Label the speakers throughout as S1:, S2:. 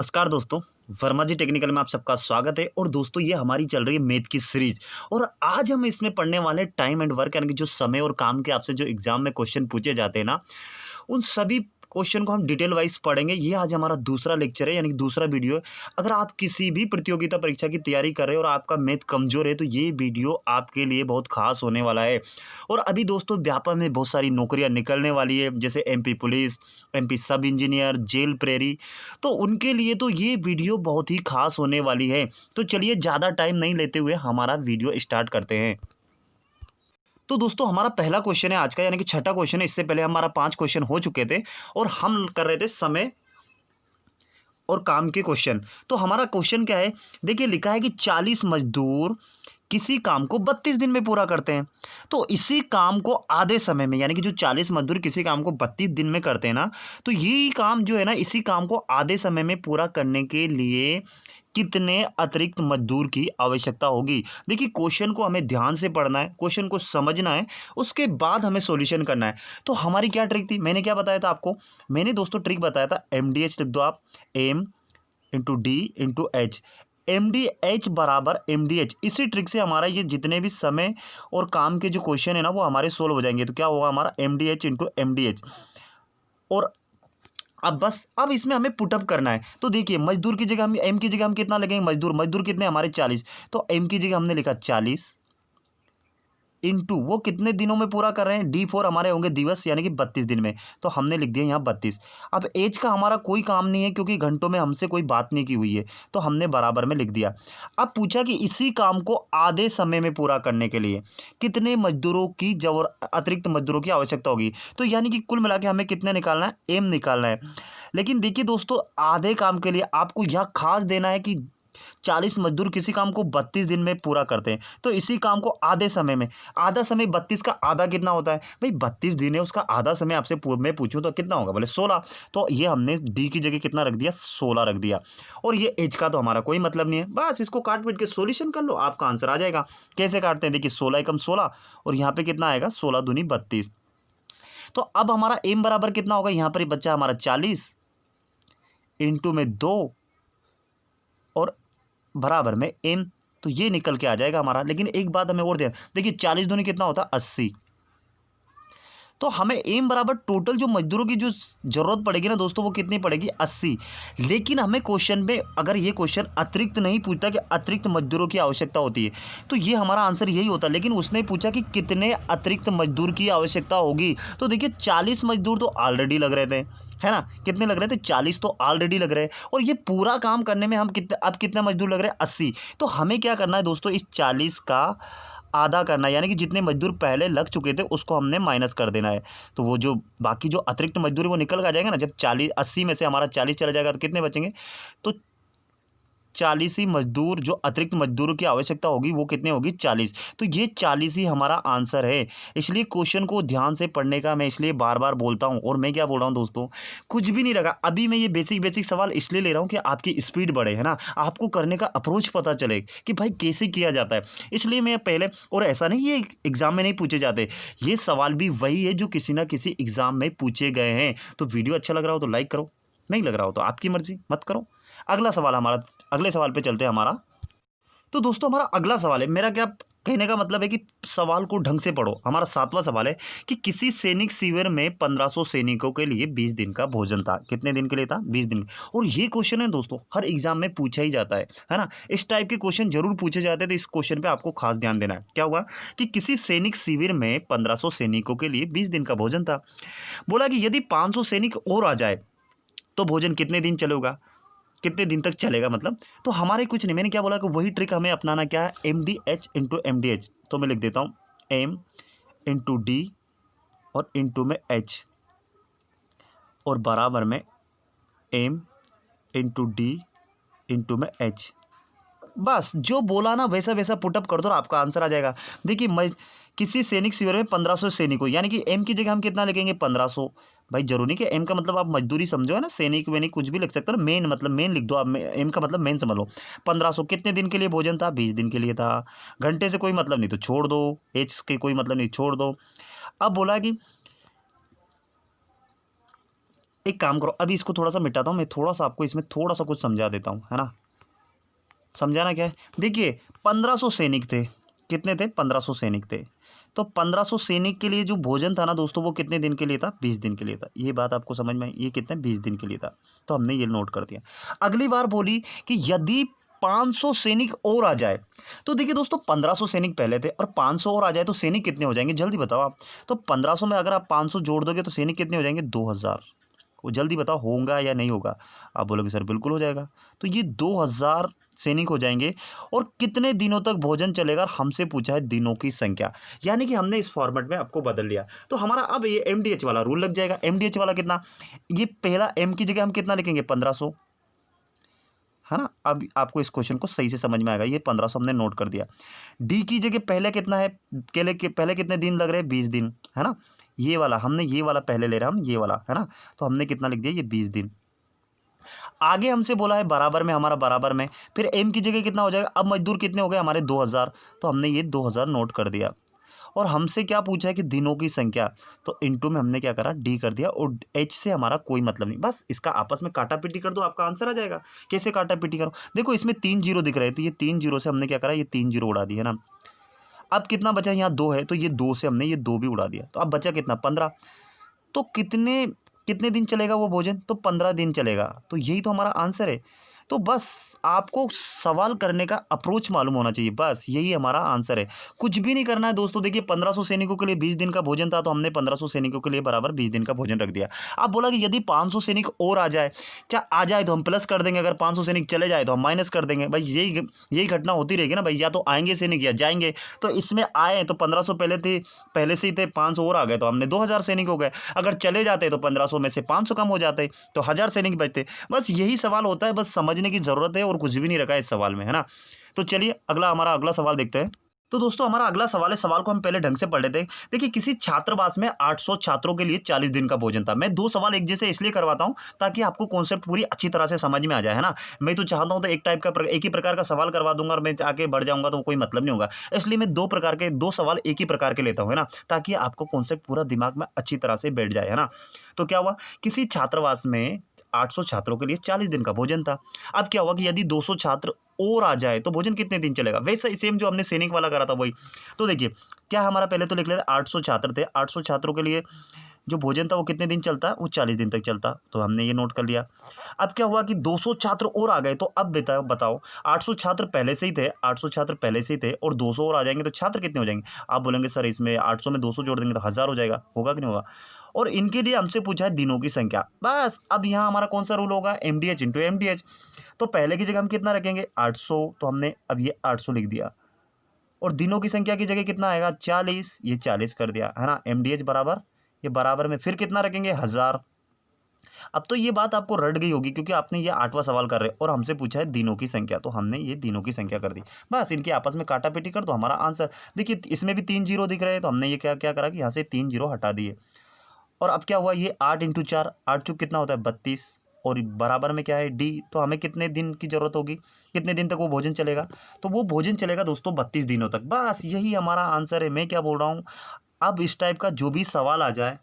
S1: नमस्कार दोस्तों। वर्मा जी टेक्निकल में आप सबका स्वागत है। और दोस्तों ये हमारी चल रही है मैथ की सीरीज। और आज हम इसमें पढ़ने वाले टाइम एंड वर्क यानी कि जो समय और काम के आपसे जो एग्जाम में क्वेश्चन पूछे जाते हैं ना, उन सभी क्वेश्चन को हम डिटेल वाइज पढ़ेंगे। ये आज हमारा दूसरा लेक्चर है यानी कि दूसरा वीडियो है। अगर आप किसी भी प्रतियोगिता परीक्षा की तैयारी कर रहे हो और आपका मैथ कमजोर है तो ये वीडियो आपके लिए बहुत खास होने वाला है। और अभी दोस्तों व्यापक में बहुत सारी नौकरियां निकलने वाली है, जैसे एमपी पुलिस, एमपी सब इंजीनियर, जेल प्रेरी। तो उनके लिए तो ये वीडियो बहुत ही खास होने वाली है। तो चलिए ज़्यादा टाइम नहीं लेते हुए हमारा वीडियो स्टार्ट करते हैं। तो दोस्तों हमारा पहला क्वेश्चन है आज का, यानी कि छठा क्वेश्चन है। इससे पहले हमारा 5 क्वेश्चन हो चुके थे और हम कर रहे थे समय और काम के क्वेश्चन। तो हमारा क्वेश्चन क्या है, देखिए लिखा है कि 40 मजदूर किसी काम को 32 दिन में पूरा करते हैं। तो इसी काम को आधे समय में, यानी कि जो 40 मजदूर किसी काम को 32 दिन में करते हैं ना, तो ये काम जो है ना, इसी काम को आधे समय में पूरा करने के लिए कितने अतिरिक्त मजदूर की आवश्यकता होगी। देखिए क्वेश्चन को हमें ध्यान से पढ़ना है, क्वेश्चन को समझना है, उसके बाद हमें सॉल्यूशन करना है। तो हमारी क्या ट्रिक थी, मैंने क्या बताया था आपको, मैंने दोस्तों ट्रिक बताया था MDH लिख दो आप, M into D into H. MDH बराबर MDH। इसी ट्रिक से हमारा ये जितने भी समय और काम के जो क्वेश्चन है ना वो हमारे सोल्व हो जाएंगे। तो क्या होगा हमारा MDH इंटू MDH। और अब इसमें हमें पुटअप करना है। तो देखिए मजदूर की जगह हम एम की जगह हम कितना लगेंगे, मजदूर मजदूर कितने हमारे 40। तो एम की जगह हमने लिखा 40 इंटू वो कितने दिनों में पूरा कर रहे हैं, D4 हमारे होंगे दिवस, यानी कि 32 दिन में। तो हमने लिख दिया यहाँ 32। अब एज का हमारा कोई काम नहीं है क्योंकि घंटों में हमसे कोई बात नहीं की हुई है, तो हमने बराबर में लिख दिया। अब पूछा कि इसी काम को आधे समय में पूरा करने के लिए कितने मजदूरों की अतिरिक्त मजदूरों की आवश्यकता होगी। तो यानी कि कुल मिला के हमें कितने निकालना है, एम निकालना है। लेकिन देखिए दोस्तों आधे काम के लिए आपको यह खास देना है कि 40 मजदूर किसी काम को 32 दिन में पूरा करते हैं। तो इसी काम को आधे समय में, आधा समय 32 का आधा कितना होता है भाई, 32 दिन है, उसका आधा समय आपसे मैं पूछूं तो कितना होगा, बोले 16। तो ये हमने डी की जगह कितना रख दिया, 16 रख दिया। और ये एज का तो हमारा कोई मतलब नहीं है, बस इसको काट पीट के सॉल्यूशन कर लो, आपका आंसर आ जाएगा। कैसे काटते हैं, देखिए 16 एकम 16 और यहाँ पे कितना आएगा, 16 दूनी 32। तो अब हमारा एम बराबर कितना होगा, यहाँ पर ही बच्चा हमारा 40 इंटू में 2 और बराबर में एम। तो ये निकल के आ जाएगा हमारा। लेकिन एक बात हमें और ध्यान, देखिए 40 दूनी कितना होता है, 80। तो हमें एम बराबर टोटल जो मजदूरों की जो जरूरत पड़ेगी ना दोस्तों, वो कितनी पड़ेगी, 80। लेकिन हमें क्वेश्चन में अगर ये क्वेश्चन अतिरिक्त नहीं पूछता कि अतिरिक्त मजदूरों की आवश्यकता होती है, तो ये हमारा आंसर यही होता। लेकिन उसने पूछा कि कितने अतिरिक्त मजदूर की आवश्यकता होगी। तो देखिए 40 मजदूर तो ऑलरेडी लग रहे थे, है ना, कितने लग रहे थे, 40 तो ऑलरेडी लग रहे हैं। और ये पूरा काम करने में हम कितने, अब कितने मजदूर लग रहे हैं, 80। तो हमें क्या करना है दोस्तों, इस 40 का आधा करना है, यानी कि जितने मजदूर पहले लग चुके थे उसको हमने माइनस कर देना है। तो वो जो बाकी जो अतिरिक्त मजदूर है वो निकल आ जाएगा ना। जब 40 80 में से हमारा 40 चला जाएगा तो कितने बचेंगे, तो 40 ही मजदूर, जो अतिरिक्त मजदूरों की आवश्यकता होगी वो कितने होगी, 40। तो ये 40 ही हमारा आंसर है। इसलिए क्वेश्चन को ध्यान से पढ़ने का मैं इसलिए बार बार बोलता हूँ। और मैं क्या बोल रहा हूँ दोस्तों, कुछ भी नहीं लगा, अभी मैं ये बेसिक बेसिक सवाल इसलिए ले रहा हूँ कि आपकी स्पीड बढ़े, है ना, आपको करने का अप्रोच पता चले कि भाई कैसे किया जाता है। इसलिए मैं पहले, और ऐसा नहीं ये एग्जाम में नहीं पूछे जाते, ये सवाल भी वही है जो किसी ना किसी एग्जाम में पूछे गए हैं। तो वीडियो अच्छा लग रहा हो तो लाइक करो, नहीं लग रहा हो तो आपकी मर्जी, मत करो। अगला सवाल हमारा, अगले सवाल पे चलते हैं हमारा। तो दोस्तों हमारा अगला सवाल है, मेरा क्या कहने का मतलब है कि सवाल को ढंग से पढ़ो। हमारा 7वां सवाल है कि किसी सैनिक शिविर में 1500 सैनिकों के लिए 20 दिन का भोजन था। कितने दिन के लिए था, 20 दिन। और ये क्वेश्चन है दोस्तों हर एग्जाम में पूछा ही जाता है ना, इस टाइप के क्वेश्चन जरूर पूछे जाते हैं। तो इस क्वेश्चन पे आपको खास ध्यान देना है। क्या हुआ कि किसी सैनिक शिविर में 1500 सैनिकों के लिए 20 दिन का भोजन था। बोला कि यदि 500 सैनिक और आ जाए तो भोजन कितने दिन चलेगा, कितने दिन तक चलेगा मतलब। तो हमारे कुछ नहीं, मैंने क्या बोला कि वही ट्रिक हमें अपनाना क्या है, MDH इंटू MDH। तो मैं लिख देता हूँ एम इंटू डी और इंटू में एच और बराबर में एम इंटू डी इंटू में एच। बस जो बोला ना वैसा वैसा पुटअप कर दो और आपका आंसर आ जाएगा। देखिए मैं किसी सैनिक शिविर में 1500 सैनिकों, यानी कि एम की जगह हम कितना लिखेंगे, 1500। भाई जरूरी नहीं कि एम का मतलब आप मजदूरी समझो, है ना, सैनिक वैनिक कुछ भी लिख सकते हो ना, मेन मतलब मेन लिख दो आप, एम का मतलब मेन समझ लो। 1500 कितने दिन के लिए भोजन था, 20 दिन के लिए था। घंटे से कोई मतलब नहीं तो छोड़ दो, एच के कोई मतलब नहीं छोड़ दो। अब बोला कि एक काम करो, अभी इसको थोड़ा सा मिटाता हूँ, मैं थोड़ा सा आपको इसमें थोड़ा सा कुछ समझा देता हूँ, है ना। समझाना क्या है, देखिए 1500 सैनिक थे, कितने थे, 1500 सैनिक थे। तो 1500 सैनिक के लिए जो भोजन था ना दोस्तों, वो कितने दिन के लिए था, 20 दिन के लिए था। ये बात आपको समझ में आई, ये कितने, 20 दिन के लिए था। तो हमने ये नोट कर दिया। अगली बार बोली कि यदि 500 सैनिक और आ जाए, तो देखिए दोस्तों 1500 सैनिक पहले थे और 500 और आ जाए तो सैनिक कितने हो जाएंगे, जल्दी बताओ आप। तो 1500 में अगर आप 500 जोड़ दोगे तो सैनिक कितने हो जाएंगे, 2000। वो जल्दी बताओ होगा या नहीं होगा। आप बोलोगे सर बिल्कुल हो जाएगा। तो ये 2000 सैनिक हो जाएंगे। और कितने दिनों तक भोजन चलेगा, हमसे पूछा है दिनों की संख्या, यानी कि हमने इस फॉर्मेट में आपको बदल लिया। तो हमारा अब ये एमडीएच वाला रूल लग जाएगा। एमडीएच वाला कितना, ये पहला एम की जगह हम कितना लिखेंगे, 1500, है ना। अब आपको इस क्वेश्चन को सही से समझ में आएगा। ये 1500 हमने नोट कर दिया। डी की जगह पहले कितना है, पहले कितने दिन लग रहे हैं, 20 दिन, है ना। ये वाला हमने, ये वाला पहले ले रहे हैं हम, ये वाला, है ना। तो हमने कितना लिख दिया, ये 20 दिन। आगे हमसे बोला है बराबर में, हमारा बराबर में, फिर एम की जगह कितना हो जाएगा, अब मजदूर कितने हो गए हमारे, 2000। तो हमने ये 2000 नोट कर दिया। और हमसे क्या पूछा है कि दिनों की संख्या, तो इनटू में हमने क्या करा, डी कर दिया। और एच से हमारा कोई मतलब नहीं, बस इसका आपस में काटा पीटी कर दो, आपका आंसर आ जाएगा। कैसे काटा पीटी करो, देखो इसमें 3 जीरो दिख रहे हैं, तो ये 3 जीरो से हमने क्या करा, ये 3 जीरो उड़ा दिया, है ना। अब कितना बचा, यहाँ 2 है, तो ये 2 से हमने ये 2 भी उड़ा दिया। तो अब बचा कितना, 15। तो कितने कितने दिन चलेगा वो भोजन, तो 15 दिन चलेगा। तो यही तो हमारा आंसर है। तो बस आपको सवाल करने का अप्रोच मालूम होना चाहिए, बस यही हमारा आंसर है। कुछ भी नहीं करना है दोस्तों। देखिए 1500 सैनिकों के लिए 20 दिन का भोजन था, तो हमने 1500 सैनिकों के लिए बराबर 20 दिन का भोजन रख दिया। अब बोला कि यदि 500 सैनिक और आ जाए, क्या आ जाए तो हम प्लस कर देंगे, अगर 500 सैनिक चले जाए तो हम माइनस कर देंगे। भाई यही यही घटना होती रहेगी ना भाई, या तो आएंगे सैनिक या जाएंगे। तो इसमें आए तो 1500 पहले थे, पहले से ही थे, 500 और आ गए तो हमने 2000 सैनिक हो गए। अगर चले जाते तो 1500 में से 500 कम हो जाते, तो 1000 सैनिक बचते। बस यही सवाल होता है, बस समझने की जरूरत है, और कुछ भी नहीं रखा है इस सवाल में, है ना। तो चलिए हमारा अगला सवाल देखते हैं। तो दोस्तों हमारा अगला सवाल है, सवाल को हम पहले ढंग से पढ़ लेते हैं। देखिए किसी छात्रावास में 800 छात्रों के लिए 40 दिन का भोजन था। मैं 2 सवाल एक जैसे इसलिए करवाता हूं ताकि आपको कॉन्सेप्ट पूरी अच्छी तरह से समझ में आ जाए, है ना। मैं तो चाहता हूं तो एक टाइप का एक ही प्रकार का सवाल करवा दूंगा और मैं आगे बढ़ जाऊंगा तो कोई मतलब नहीं होगा। इसलिए मैं 2 सवाल एक ही प्रकार के लेता हूं, है ना, ताकि आपको कॉन्सेप्ट पूरा दिमाग में अच्छी तरह से बैठ जाए, है ना। तो क्या हुआ, किसी छात्रावास में 800 छात्रों के लिए 40 दिन का भोजन था। अब क्या हुआ कि यदि 200 छात्र और आ जाए तो भोजन कितने दिन चलेगा, वैसे सेम जो हमने सैनिक वाला करा था वही। तो देखिए क्या हमारा, पहले तो लिख लेते 800 छात्र थे, 800 छात्रों के लिए जो भोजन था वो कितने दिन चलता, वो 40 दिन तक चलता। तो हमने ये नोट कर लिया। अब क्या हुआ कि 200 छात्र और आ गए, तो अब बताओ बताओ 800 छात्र पहले से ही थे, 800 छात्र पहले से ही थे, और 200 और आ जाएंगे तो छात्र कितने हो जाएंगे। आप बोलेंगे सर इसमें 800 में 200 जोड़ देंगे तो 1000 हो जाएगा, होगा कि नहीं होगा। और इनके लिए हमसे पूछा है दिनों की संख्या। बस अब यहाँ हमारा कौन सा रूल होगा, एमडीएच इंटू एमडीएच। तो पहले की जगह हम कितना रखेंगे, 800, तो हमने अब ये 800 लिख दिया। और दिनों की संख्या की जगह कितना आएगा, 40, ये 40 कर दिया, है ना। एमडीएच बराबर, ये बराबर में फिर कितना रखेंगे, 1000। अब तो ये बात आपको रट गई होगी, क्योंकि आपने ये 8वां सवाल कर रहे हो और हमसे पूछा है दिनों की संख्या, तो हमने ये दिनों की संख्या कर दी। बस इनके आपस में काटा पीटी कर दो, हमारा आंसर। देखिए इसमें भी 3 जीरो दिख रहे हैं, तो हमने ये क्या क्या करा कि यहाँ से 3 जीरो हटा दिए। और अब क्या हुआ, ये 8 इंटू 4, 8 चुक कितना होता है, 32। और बराबर में क्या है, डी। तो हमें कितने दिन की जरूरत होगी, कितने दिन तक वो भोजन चलेगा, तो वो भोजन चलेगा दोस्तों 32 दिनों तक। बस यही हमारा आंसर है। मैं क्या बोल रहा हूँ, अब इस टाइप का जो भी सवाल आ जाए,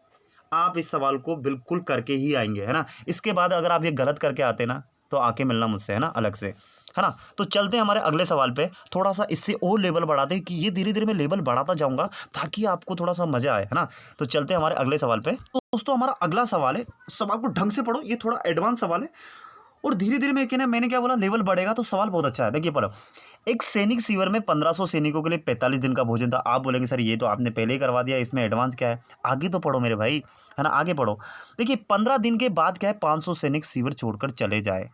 S1: आप इस सवाल को बिल्कुल करके ही आएंगे, है ना। इसके बाद अगर आप ये गलत करके आते ना, तो आके मिलना मुझसे, है ना, अलग से, है ना। तो चलते हैं हमारे अगले सवाल पे। थोड़ा सा इससे और लेवल बढ़ाते हैं, कि ये धीरे धीरे मैं लेवल बढ़ाता जाऊंगा ताकि आपको थोड़ा सा मजा आए, है ना। तो चलते हैं हमारे अगले सवाल पे। तो दोस्तों हमारा अगला सवाल है, सवाल को ढंग से पढ़ो, ये थोड़ा एडवांस सवाल है। और धीरे धीरे मैंने क्या बोला, लेवल बढ़ेगा, तो सवाल बहुत अच्छा है। देखिए पढ़ो, एक सैनिक शिविर में 1500 सैनिकों के लिए 45 दिन का भोजन था। आप बोलेंगे सर ये तो आपने पहले ही करवा दिया, इसमें एडवांस क्या है। आगे तो पढ़ो मेरे भाई, है ना, आगे पढ़ो। देखिए 15 दिन के बाद क्या है, 500 सैनिक शिविर छोड़कर चले जाए।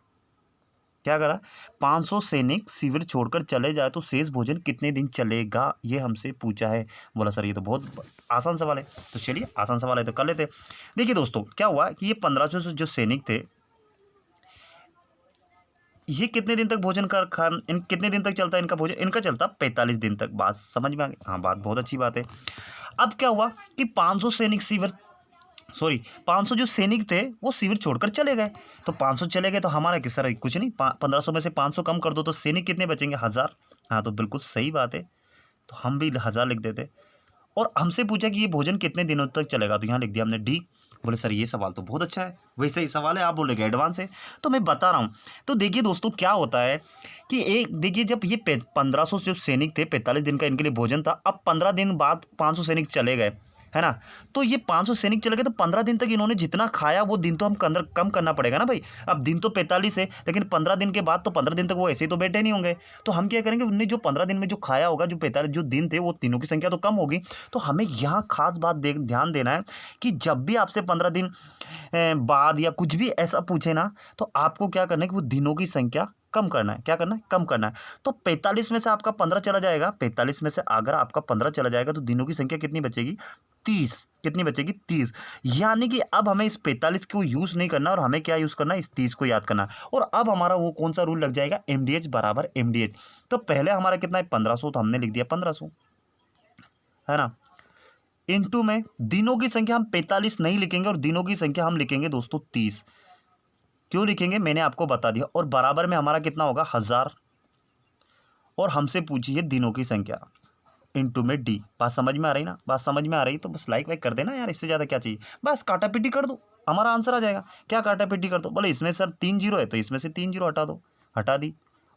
S1: क्या करा, 500 सैनिक शिविर छोड़कर चले जाए तो शेष भोजन कितने दिन चलेगा, ये हमसे पूछा है। बोला सर ये तो बहुत आसान सवाल है। तो चलिए आसान सवाल है तो कर लेते। देखिए दोस्तों क्या हुआ कि ये 1500 जो सैनिक थे, ये कितने दिन तक भोजन कर खा इन कितने दिन तक चलता है इनका भोजन, इनका चलता 45 दिन तक। बात समझ में आ गई, हाँ बात बहुत अच्छी बात है। अब क्या हुआ कि 500 सैनिक शिविर, सॉरी 500 जो सैनिक थे वो शिविर छोड़कर चले गए। तो 500 चले गए तो हमारा किस तरह कुछ नहीं, 1500 में से 500 कम कर दो तो सैनिक कितने बचेंगे, 1000। हाँ तो बिल्कुल सही बात है, तो हम भी 1000 लिख देते। और हमसे पूछा कि ये भोजन कितने दिनों तक चलेगा, तो यहाँ लिख दिया हमने डी। बोले सर ये सवाल तो बहुत अच्छा है, वैसे ही सवाल है, आप बोल रहे कि एडवांस है। तो मैं बता रहा हूँ। तो देखिए दोस्तों क्या होता है कि एक देखिए जब ये 1500 जो सैनिक थे, 45 दिन का इनके लिए भोजन था। अब 15 दिन बाद 500 सैनिक चले गए, है ना। तो ये 500 सैनिक चले गए, तो 15 दिन तक इन्होंने जितना खाया वो दिन तो हम कम करना पड़ेगा ना भाई। अब दिन तो 45 है, लेकिन 15 दिन के बाद तो 15 दिन तक वो ऐसे ही तो बैठे नहीं होंगे। तो हम क्या करेंगे, उनने जो 15 दिन में जो खाया होगा, जो 45 जो दिन थे, वो तीनों की संख्या तो कम होगी। तो हमें यहाँ खास बात ध्यान देना है कि जब भी आपसे 15 दिन बाद या कुछ भी ऐसा पूछे ना, तो आपको क्या करना है कि वो दिनों की संख्या कम करना है। क्या करना है? कम करना है। तो 45 में से आपका 15 चला जाएगा, 45 में से अगर आपका 15 चला जाएगा तो दिनों की संख्या कितनी बचेगी? 30। कितनी बचेगी? 30। यानी कि अब हमें इस 45 को यूज़ नहीं करना और हमें क्या यूज़ करना है? इस 30 को याद करना है। और अब हमारा वो कौन सा रूल लग जाएगा? एमडीएच बराबर एमडीएच। तो पहले हमारा कितना है? 1500, तो हमने लिख दिया 1500, है ना। इनटू में दिनों की संख्या हम 45 नहीं लिखेंगे और दिनों की संख्या हम लिखेंगे दोस्तों 30। क्यों लिखेंगे मैंने आपको बता दिया। और बराबर में हमारा कितना होगा? 1000। और हमसे पूछिए दिनों की संख्या इनटू में डी। बात समझ में आ रही ना? बात समझ में आ रही तो बस लाइक वाइक कर देना यार, इससे ज़्यादा क्या चाहिए। बस काटा पीटी कर दो, हमारा आंसर आ जाएगा। क्या काटा पीटी कर दो? बोले इसमें सर 3 जीरो है, तो इसमें से 3 जीरो हटा दो। हटा दी।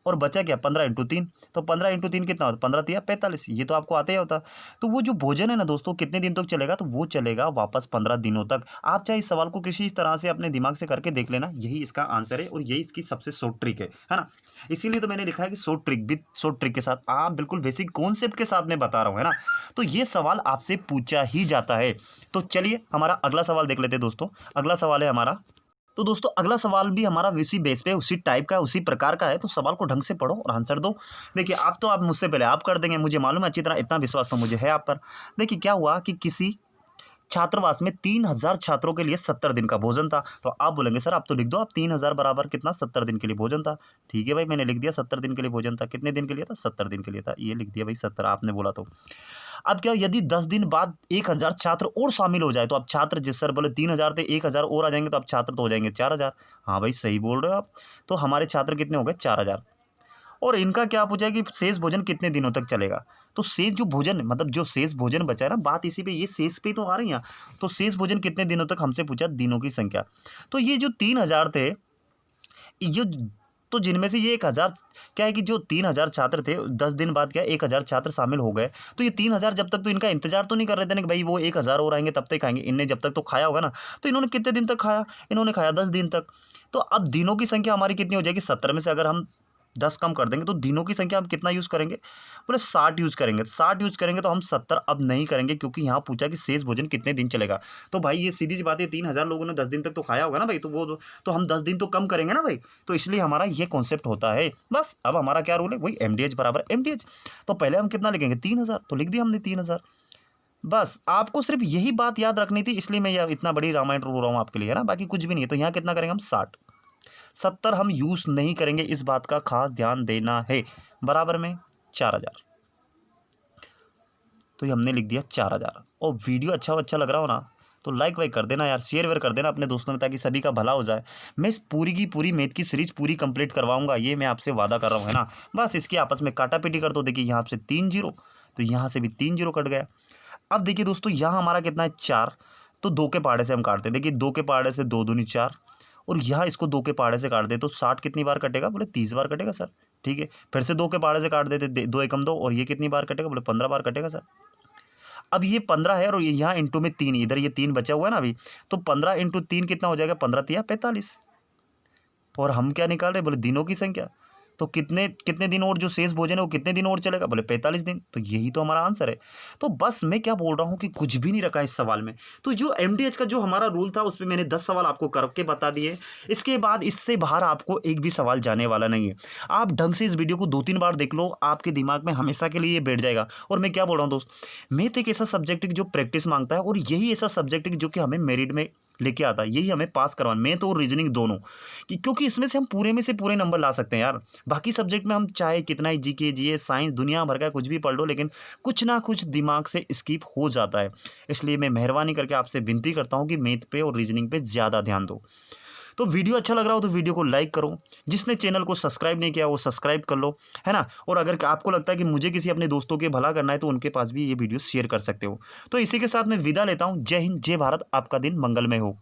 S1: और बचा क्या? 15 × 3। तो 15 × 3 कितना होता? 15 तिया 45। ये तो आपको आते ही होता। तो वो जो भोजन है ना दोस्तों, कितने दिन तक चलेगा? तो वो चलेगा वापस 15 दिनों तक। आप चाहे इस सवाल को किसी तरह से अपने दिमाग से करके देख लेना, यही इसका आंसर है और यही इसकी सबसे शॉर्ट ट्रिक है ना। इसीलिए तो मैंने लिखा है कि short trick with short trick के साथ। आप बिल्कुल बेसिक कॉन्सेप्ट के साथ मैं बता रहा हूँ, है ना। तो ये सवाल आपसे पूछा ही जाता है। तो चलिए हमारा अगला सवाल देख लेते हैं दोस्तों। अगला सवाल है हमारा। तो दोस्तों अगला सवाल भी हमारा उसी बेस पे, उसी टाइप का, उसी प्रकार का है। तो सवाल को ढंग से पढ़ो और आंसर दो। देखिए आप मुझसे पहले आप कर देंगे, मुझे मालूम है अच्छी तरह, इतना विश्वास तो मुझे है आप पर। देखिए क्या हुआ कि किसी छात्रावास में 3000 छात्रों के लिए 70 दिन का भोजन था। तो आप बोलेंगे सर आप तो लिख दो, आप 3000 बराबर कितना? 70 दिन के लिए भोजन था। ठीक है भाई, मैंने लिख दिया 70 दिन के लिए भोजन था। कितने दिन के लिए था? 70 दिन के लिए था। ये लिख दिया भाई 70, आपने बोला तो। अब क्या, यदि 10 दिन बाद 1000 छात्र और शामिल हो जाए, तो अब छात्र, जिस सर बोले 3000 थे, 1000 और आ जाएंगे, तो अब छात्र तो हो जाएंगे 4000। हाँ भाई सही बोल रहे हो आप। तो हमारे छात्र कितने हो गए? 4000। और इनका क्या पूछा है कि शेष भोजन कितने दिनों तक चलेगा। तो शेष जो भोजन, मतलब जो शेष भोजन बचा है ना, बात इसी पे, ये शेष पे तो आ रही है। तो शेष भोजन कितने दिनों तक हमसे पूछा? दिनों की संख्या। तो ये जो 3000 थे, ये तो जिनमें से ये 1000, क्या है कि जो 3000 छात्र थे, 10 दिन बाद क्या 1000 छात्र शामिल हो गए। तो ये 3000 जब तक तो इनका इंतजार तो नहीं कर रहे थे ना कि भाई वो 1000 और आएंगे तब तक खाएंगे। इनने जब तक तो खाया होगा ना। तो इन्होंने कितने दिन तक खाया? इन्होंने खाया 10 दिन तक। तो अब दिनों की संख्या हमारी कितनी हो जाएगी? 70 में से अगर हम 10 कम कर देंगे तो दिनों की संख्या हम कितना यूज़ करेंगे? बोले 60 यूज़ करेंगे। 60 यूज़ करेंगे तो हम 70 अब नहीं करेंगे, क्योंकि यहाँ पूछा कि शेष भोजन कितने दिन चलेगा। तो भाई ये सीधी सी बात है, 3000 लोगों ने 10 दिन तक तो खाया होगा ना भाई, तो वो तो हम 10 दिन तो कम करेंगे ना भाई। तो इसलिए हमारा ये कॉन्सेप्ट होता है। बस अब हमारा क्या रूल है? वही एमडीएच बराबर एमडीएच। तो पहले हम कितना लिखेंगे? 3000, तो लिख दिया हमने 3000। बस आपको सिर्फ यही बात याद रखनी थी, इसलिए मैं यह इतना बड़ी रामायण रो रहा हूँ आपके लिए, है ना। बाकी कुछ भी नहीं है। तो यहाँ कितना करेंगे हम? 60। 70 हम यूज़ नहीं करेंगे, इस बात का खास ध्यान देना है। बराबर में 4000। तो ये हमने लिख दिया 4000। और वीडियो अच्छा लग रहा हो ना, तो लाइक वाइक कर देना यार, शेयर वेयर कर देना अपने दोस्तों में, ताकि सभी का भला हो जाए। मैं इस पूरी की पूरी मैथ की सीरीज पूरी कंप्लीट करवाऊंगा, ये मैं आपसे वादा कर रहा हूँ, है ना। बस इसकी आपस में काटा पीटी कर दो। देखिए यहाँ से 3 जीरो, तो यहाँ से भी 3 जीरो कट गया। अब देखिए दोस्तों यहाँ हमारा कितना है? 4। तो 2 के पहाड़े से हम काटते हैं। देखिए 2 के पहाड़े से 2 दूनी 4, और यहाँ इसको 2 के पहाड़े से काट दे तो 60 कितनी बार कटेगा? बोले 30 बार कटेगा सर। ठीक है, फिर से 2 के पहाड़े से काट देते, 2 एकम 2, और ये कितनी बार कटेगा? बोले 15 बार कटेगा सर। अब ये 15 है और यहाँ इंटू में 3, इधर ये 3 बचा हुआ है ना अभी। तो 15 × 3 कितना हो जाएगा? 15 तिया 45। और हम क्या निकाल रहे? बोले दिनों की संख्या। तो कितने कितने दिन और जो शेष भोजन है वो कितने दिन और चलेगा? बोले 45 दिन। तो यही तो हमारा आंसर है। तो बस मैं क्या बोल रहा हूँ कि कुछ भी नहीं रखा इस सवाल में। तो जो एमडीएच का जो हमारा रूल था, उसमें मैंने 10 सवाल आपको करके बता दिए। इसके बाद इससे बाहर आपको एक भी सवाल जाने वाला नहीं है। आप ढंग से इस वीडियो को 2-3 बार देख लो, आपके दिमाग में हमेशा के लिए ये बैठ जाएगा। और मैं क्या बोल रहा हूँ दोस्त, मैथ एक ऐसा सब्जेक्ट है जो प्रैक्टिस मांगता है, और यही ऐसा सब्जेक्ट है जो कि हमें मेरिट में लेके आता है। यही हमें पास करवाना, मैथ और रीजनिंग दोनों, क्योंकि इसमें से हम पूरे में से पूरे नंबर ला सकते हैं यार। बाकी सब्जेक्ट में हम चाहे कितना ही जीके जीए साइंस दुनिया भर का कुछ भी पढ़ लो, लेकिन कुछ ना कुछ दिमाग से स्किप हो जाता है। इसलिए मैं मेहरबानी करके आपसे विनती करता हूँ कि मैथ पे और रीजनिंग पे ज़्यादा ध्यान दो। तो वीडियो अच्छा लग रहा हो तो वीडियो को लाइक करो, जिसने चैनल को सब्सक्राइब नहीं किया वो सब्सक्राइब कर लो, है ना? और अगर आपको लगता है कि मुझे किसी अपने दोस्तों के भला करना है तो उनके पास भी ये वीडियो शेयर कर सकते हो। तो इसी के साथ मैं विदा लेता हूँ। जय हिंद, जय भारत, आपका दिन मंगलमय हो।